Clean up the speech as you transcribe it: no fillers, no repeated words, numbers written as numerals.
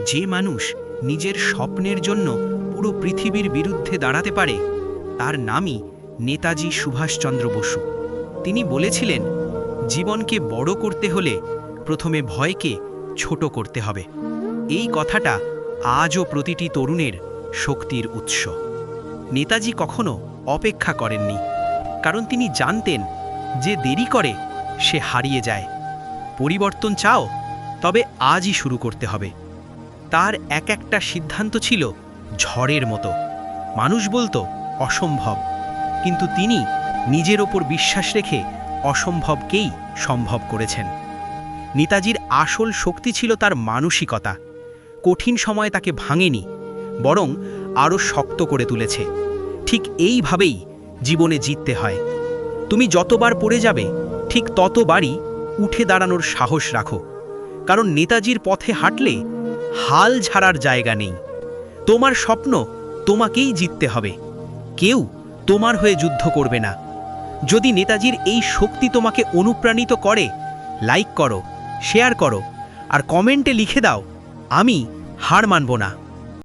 যে মানুষ নিজের স্বপ্নের জন্য পুরো পৃথিবীর বিরুদ্ধে দাঁড়াতে পারে তার নামই নেতাজি সুভাষচন্দ্র বসু। তিনি বলেছিলেন, জীবনকে বড় করতে হলে প্রথমে ভয়কে ছোট করতে হবে। এই কথাটা আজও প্রতিটি তরুণের শক্তির উৎস। নেতাজি কখনো অপেক্ষা করেননি, কারণ তিনি জানতেন যে দেরি করে সে হারিয়ে যায়। পরিবর্তন চাও, তবে আজই শুরু করতে হবে। তার এক একটা সিদ্ধান্ত ছিল ঝড়ের মতো। মানুষ বলতো অসম্ভব, কিন্তু তিনি নিজের ওপর বিশ্বাস রেখে অসম্ভবকেই সম্ভব করেছেন। নেতাজির আসল শক্তি ছিল তার মানসিকতা। কঠিন সময় তাকে ভাঙেনি, বরং আরও শক্ত করে তুলেছে। ঠিক এইভাবেই জীবনে জিততে হয়। তুমি যতবার পড়ে যাবে, ঠিক ততবারই উঠে দাঁড়ানোর সাহস রাখো, কারণ নেতাজির পথে হাঁটলে হাল ছাড়ার জায়গা নেই। তোমার স্বপ্ন তোমাকেই জিততে হবে, কেউ তোমার হয়ে যুদ্ধ করবে না। যদি নেতাজির এই শক্তি তোমাকে অনুপ্রাণিত করে, লাইক করো, শেয়ার করো আর কমেন্টে লিখে দাও, আমি হার মানব না।